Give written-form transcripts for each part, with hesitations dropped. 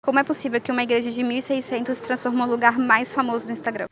Como é possível que uma igreja de 1.600 se transformou no lugar mais famoso do Instagram?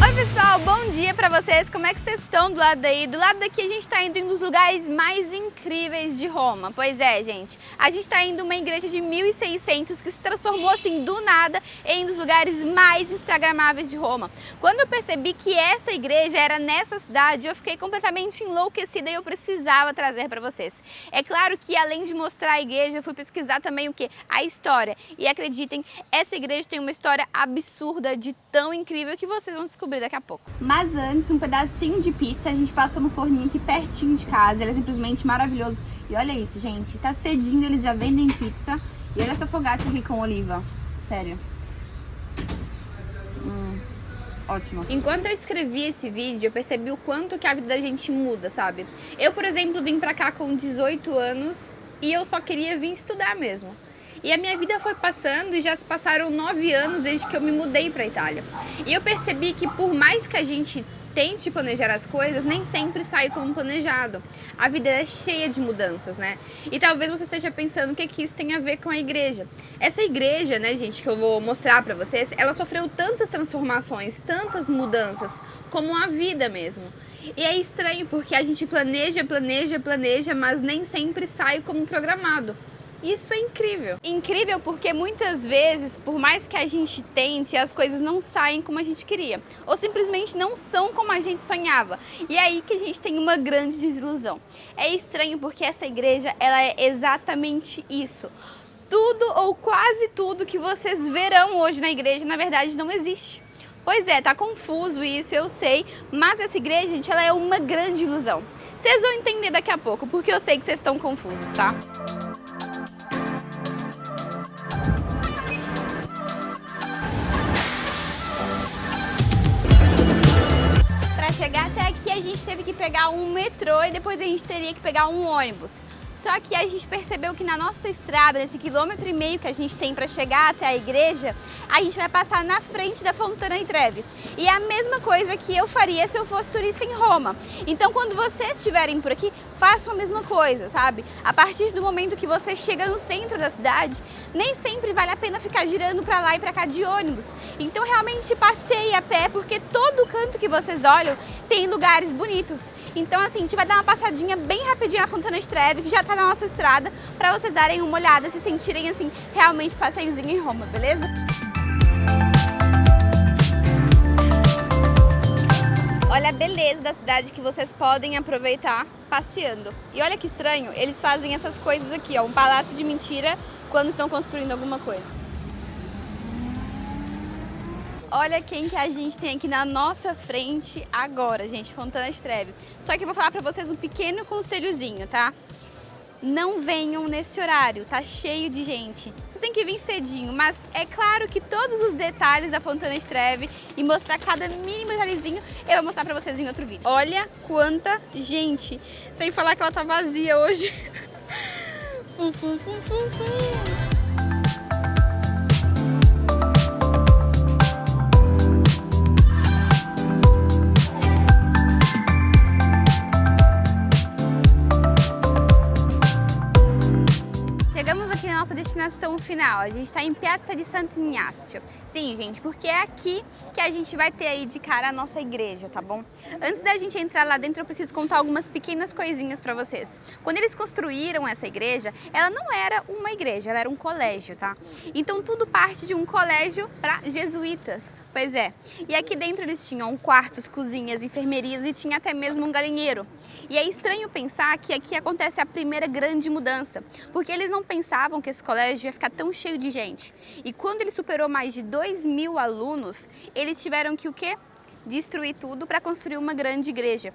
Oi pessoal, bom dia pra vocês, como é que vocês estão do lado daí? Do lado daqui a gente tá indo em um dos lugares mais incríveis de Roma. Pois é, gente, a gente tá indo em uma igreja de 1.600 que se transformou assim do nada em um dos lugares mais instagramáveis de Roma. Quando eu percebi que essa igreja era nessa cidade, eu fiquei completamente enlouquecida e eu precisava trazer pra vocês. É claro que além de mostrar a igreja, eu fui pesquisar também o que? A história. E acreditem, essa igreja tem uma história absurda de tão incrível que vocês vão descobrir daqui a pouco. Mas antes, um pedacinho de pizza, a gente passou no forninho aqui pertinho de casa, ele é simplesmente maravilhoso. E olha isso, gente, tá cedinho, eles já vendem pizza. E olha essa focaccia aqui com oliva, sério. Ótimo. Enquanto eu escrevi esse vídeo, eu percebi o quanto que a vida da gente muda, sabe? Eu, por exemplo, vim pra cá com 18 anos e eu só queria vir estudar mesmo. E a minha vida foi passando e já se passaram 9 anos desde que eu me mudei para a Itália. E eu percebi que por mais que a gente tente planejar as coisas, nem sempre sai como planejado. A vida é cheia de mudanças, né? E talvez você esteja pensando o que isso tem a ver com a igreja. Essa igreja, né, gente, que eu vou mostrar para vocês, ela sofreu tantas transformações, tantas mudanças, como a vida mesmo. E é estranho porque a gente planeja, mas nem sempre sai como programado. Isso é incrível. Incrível porque muitas vezes, por mais que a gente tente, as coisas não saem como a gente queria. Ou simplesmente não são como a gente sonhava. E é aí que a gente tem uma grande desilusão. É estranho porque essa igreja, ela é exatamente isso. Tudo ou quase tudo que vocês verão hoje na igreja, na verdade, não existe. Pois é, tá confuso isso, eu sei, mas essa igreja, gente, ela é uma grande ilusão. Vocês vão entender daqui a pouco, porque eu sei que vocês estão confusos, tá? Para chegar até aqui a gente teve que pegar um metrô e depois a gente teria que pegar um ônibus. Só que a gente percebeu que na nossa estrada, nesse 1,5 km que a gente tem para chegar até a igreja, a gente vai passar na frente da Fontana di Trevi. E é a mesma coisa que eu faria se eu fosse turista em Roma. Então quando vocês estiverem por aqui, façam a mesma coisa, sabe? A partir do momento que você chega no centro da cidade, nem sempre vale a pena ficar girando para lá e para cá de ônibus. Então realmente passeie a pé, porque todo canto que vocês olham tem lugares bonitos. Então assim, a gente vai dar uma passadinha bem rapidinho na Fontana di Trevi, que já tá na nossa estrada, para vocês darem uma olhada, se sentirem assim, realmente passeiozinho em Roma, beleza? Olha a beleza da cidade que vocês podem aproveitar passeando. E olha que estranho, eles fazem essas coisas aqui, ó, um palácio de mentira quando estão construindo alguma coisa. Olha quem que a gente tem aqui na nossa frente agora, gente, Fontana di Trevi. Só que eu vou falar pra vocês um pequeno conselhozinho, tá? Não venham nesse horário, tá cheio de gente. Vocês têm que vir cedinho, mas é claro que todos os detalhes da Fontana di Trevi e mostrar cada mínimo detalhezinho, eu vou mostrar pra vocês em outro vídeo. Olha quanta gente, sem falar que ela tá vazia hoje. Fum, fum, fum, fum, fum. Chegamos aqui na nossa destinação final, a gente está em Piazza di Sant'Ignazio. Sim, gente, porque é aqui que a gente vai ter aí de cara a nossa igreja, tá bom? Antes da gente entrar lá dentro, eu preciso contar algumas pequenas coisinhas pra vocês. Quando eles construíram essa igreja, ela não era uma igreja, ela era um colégio, tá? Então tudo parte de um colégio para jesuítas, pois é. E aqui dentro eles tinham quartos, cozinhas, enfermerias e tinha até mesmo um galinheiro. E é estranho pensar que aqui acontece a primeira grande mudança, porque eles não pensavam que esse colégio ia ficar tão cheio de gente. E quando ele superou mais de 2.000 alunos, eles tiveram que o quê? Destruir tudo para construir uma grande igreja.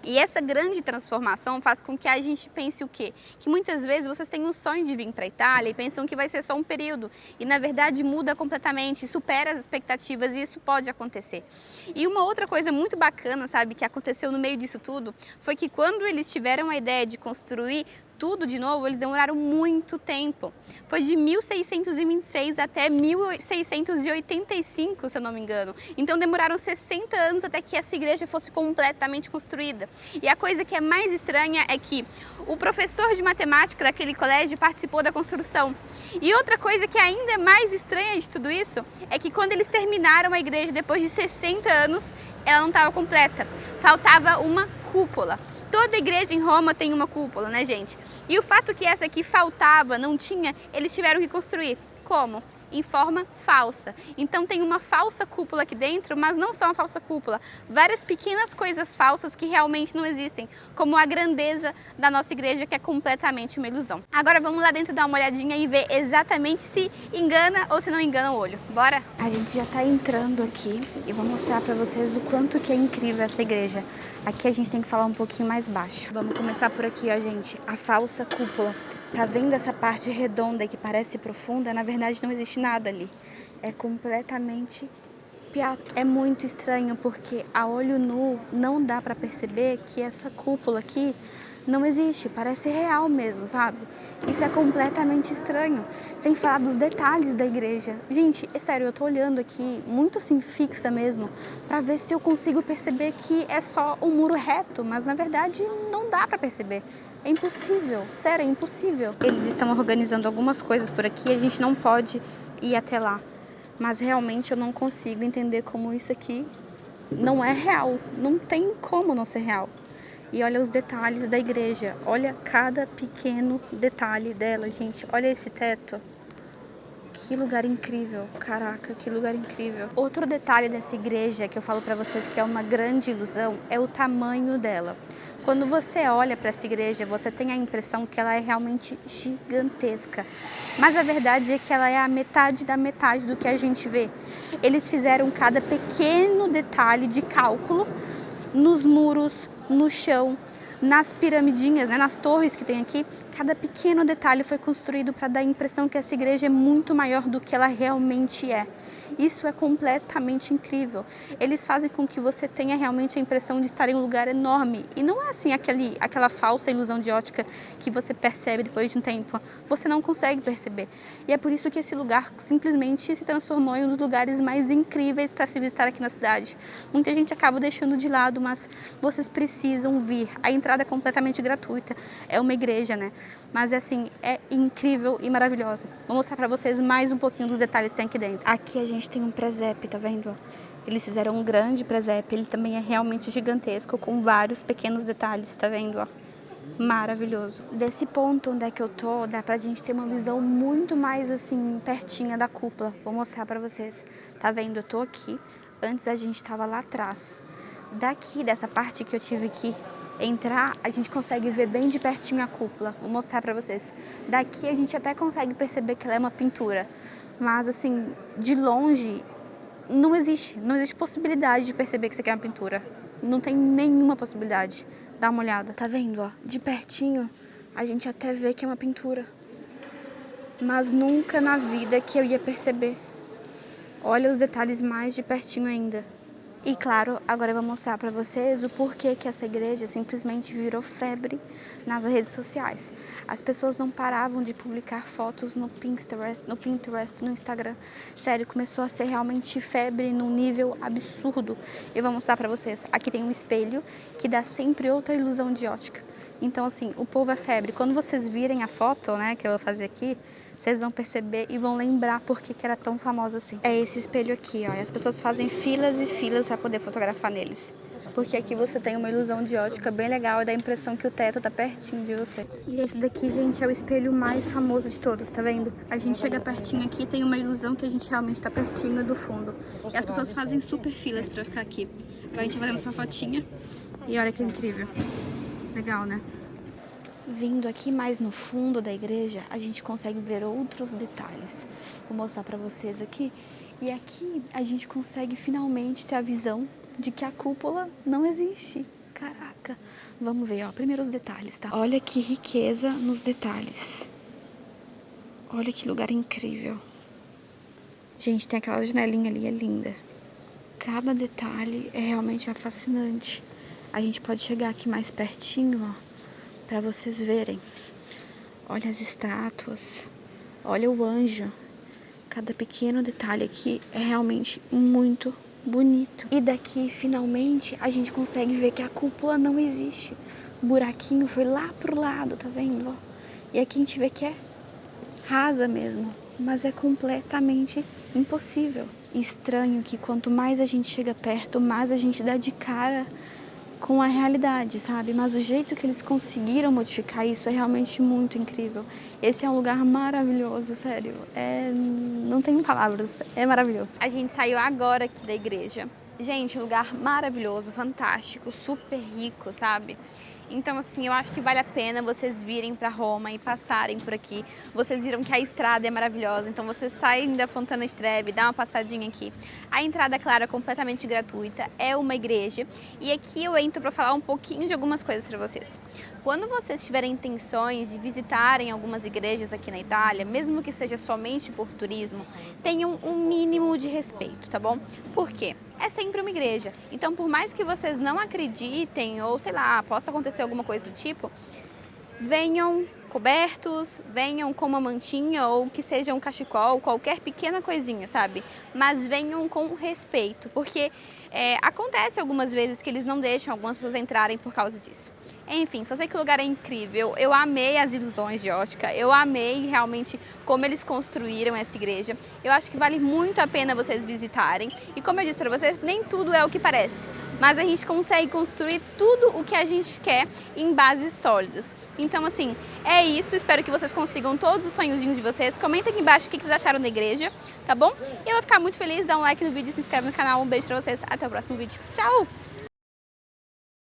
E essa grande transformação faz com que a gente pense o quê? Que muitas vezes vocês têm um sonho de vir para a Itália e pensam que vai ser só um período. E na verdade muda completamente, supera as expectativas e isso pode acontecer. E uma outra coisa muito bacana, sabe, que aconteceu no meio disso tudo, foi que quando eles tiveram a ideia de construir, tudo de novo, eles demoraram muito tempo. Foi de 1626 até 1685, se eu não me engano. Então demoraram 60 anos até que essa igreja fosse completamente construída. E a coisa que é mais estranha é que o professor de matemática daquele colégio participou da construção. E outra coisa que é ainda mais estranha de tudo isso é que quando eles terminaram a igreja depois de 60 anos, ela não estava completa. Faltava uma cúpula. Toda igreja em Roma tem uma cúpula, né, gente? E o fato que essa aqui faltava, não tinha, eles tiveram que construir. Como? Em forma falsa. Então tem uma falsa cúpula aqui dentro, mas não só uma falsa cúpula, várias pequenas coisas falsas que realmente não existem, como a grandeza da nossa igreja, que é completamente uma ilusão. Agora vamos lá dentro dar uma olhadinha e ver exatamente se engana ou se não engana o olho. Bora? A gente já tá entrando aqui e vou mostrar pra vocês o quanto que é incrível essa igreja. Aqui a gente tem que falar um pouquinho mais baixo. Vamos começar por aqui, ó, gente. A falsa cúpula. Tá vendo essa parte redonda que parece profunda? Na verdade não existe nada ali. É completamente piato. É muito estranho porque a olho nu não dá pra perceber que essa cúpula aqui não existe. Parece real mesmo, sabe? Isso é completamente estranho. Sem falar dos detalhes da igreja. Gente, é sério, eu tô olhando aqui muito assim fixa mesmo pra ver se eu consigo perceber que é só um muro reto. Mas na verdade não dá pra perceber. É impossível, sério, é impossível. Eles estão organizando algumas coisas por aqui, a gente não pode ir até lá. Mas realmente eu não consigo entender como isso aqui não é real. Não tem como não ser real. E olha os detalhes da igreja, olha cada pequeno detalhe dela, gente. Olha esse teto. Que lugar incrível, caraca, que lugar incrível. Outro detalhe dessa igreja que eu falo pra vocês que é uma grande ilusão é o tamanho dela. Quando você olha para essa igreja, você tem a impressão que ela é realmente gigantesca. Mas a verdade é que ela é a metade da metade do que a gente vê. Eles fizeram cada pequeno detalhe de cálculo nos muros, no chão, nas piramidinhas, né, nas torres que tem aqui. Cada pequeno detalhe foi construído para dar a impressão que essa igreja é muito maior do que ela realmente é. Isso é completamente incrível. Eles fazem com que você tenha realmente a impressão de estar em um lugar enorme. E não é assim aquela falsa ilusão de ótica que você percebe depois de um tempo. Você não consegue perceber. E é por isso que esse lugar simplesmente se transformou em um dos lugares mais incríveis para se visitar aqui na cidade. Muita gente acaba deixando de lado, mas vocês precisam vir. A entrada é completamente gratuita. É uma igreja, né? Mas assim, é incrível e maravilhosa. Vou mostrar pra vocês mais um pouquinho dos detalhes que tem aqui dentro. Aqui a gente tem um presépio, tá vendo? Eles fizeram um grande presépio, ele também é realmente gigantesco, com vários pequenos detalhes, tá vendo? Ó? Maravilhoso. Desse ponto onde é que eu tô, dá pra gente ter uma visão muito mais assim, pertinha da cúpula. Vou mostrar pra vocês. Tá vendo? Eu tô aqui, antes a gente tava lá atrás. Daqui, dessa parte que eu tive que entrar, a gente consegue ver bem de pertinho a cúpula. Vou mostrar pra vocês. Daqui a gente até consegue perceber que ela é uma pintura. Mas assim, de longe, não existe possibilidade de perceber que isso aqui é uma pintura. Não tem nenhuma possibilidade. Dá uma olhada. Tá vendo, ó? De pertinho, a gente até vê que é uma pintura. Mas nunca na vida que eu ia perceber. Olha os detalhes mais de pertinho ainda. E claro, agora eu vou mostrar pra vocês o porquê que essa igreja simplesmente virou febre nas redes sociais. As pessoas não paravam de publicar fotos no Pinterest, no Instagram. Sério, começou a ser realmente febre num nível absurdo. Eu vou mostrar pra vocês. Aqui tem um espelho que dá sempre outra ilusão de ótica. Então assim, o povo é febre. Quando vocês virem a foto, né, que eu vou fazer aqui, vocês vão perceber e vão lembrar por que era tão famosa assim. É esse espelho aqui, ó. E as pessoas fazem filas e filas para poder fotografar neles. Porque aqui você tem uma ilusão de ótica bem legal e dá a impressão que o teto tá pertinho de você. E esse daqui, gente, é o espelho mais famoso de todos, tá vendo? A gente chega pertinho aqui e tem uma ilusão que a gente realmente tá pertinho do fundo. E as pessoas fazem super filas pra ficar aqui. Agora a gente vai fazendo essa fotinha. E olha que incrível. Legal, né? Vindo aqui mais no fundo da igreja, a gente consegue ver outros detalhes. Vou mostrar pra vocês aqui. E aqui a gente consegue finalmente ter a visão de que a cúpula não existe. Caraca. Vamos ver, ó. Primeiro os detalhes, tá? Olha que riqueza nos detalhes. Olha que lugar incrível. Gente, tem aquela janelinha ali, é linda. Cada detalhe é realmente fascinante. A gente pode chegar aqui mais pertinho, ó, pra vocês verem. Olha as estátuas, olha o anjo. Cada pequeno detalhe aqui é realmente muito bonito. E daqui, finalmente, a gente consegue ver que a cúpula não existe. O buraquinho foi lá pro lado, tá vendo? E aqui a gente vê que é rasa mesmo, mas é completamente impossível. Estranho que quanto mais a gente chega perto, mais a gente dá de cara com a realidade, sabe? Mas o jeito que eles conseguiram modificar isso é realmente muito incrível. Esse é um lugar maravilhoso, sério. Não tem palavras, é maravilhoso. A gente saiu agora aqui da igreja. Gente, lugar maravilhoso, fantástico, super rico, sabe? Então, assim, eu acho que vale a pena vocês virem para Roma e passarem por aqui. Vocês viram que a estrada é maravilhosa, então vocês saem da Fontana di Trevi, dá uma passadinha aqui. A entrada, claro, é completamente gratuita, é uma igreja. E aqui eu entro para falar um pouquinho de algumas coisas para vocês. Quando vocês tiverem intenções de visitarem algumas igrejas aqui na Itália, mesmo que seja somente por turismo, tenham um mínimo de respeito, tá bom? Por quê? É sempre uma igreja. Então, por mais que vocês não acreditem ou, sei lá, possa acontecer alguma coisa do tipo, venham cobertos, venham com uma mantinha ou que seja um cachecol, qualquer pequena coisinha, sabe? Mas venham com respeito, porque acontece algumas vezes que eles não deixam algumas pessoas entrarem por causa disso. Enfim, só sei que o lugar é incrível, eu amei as ilusões de Ostica, eu amei realmente como eles construíram essa igreja. Eu acho que vale muito a pena vocês visitarem e como eu disse pra vocês, nem tudo é o que parece, mas a gente consegue construir tudo o que a gente quer em bases sólidas. Então assim, é isso, espero que vocês consigam todos os sonhozinhos de vocês. Comentem aqui embaixo o que vocês acharam da igreja, tá bom? Eu vou ficar muito feliz, dá um like no vídeo, se inscreve no canal, um beijo pra vocês, até o próximo vídeo. Tchau!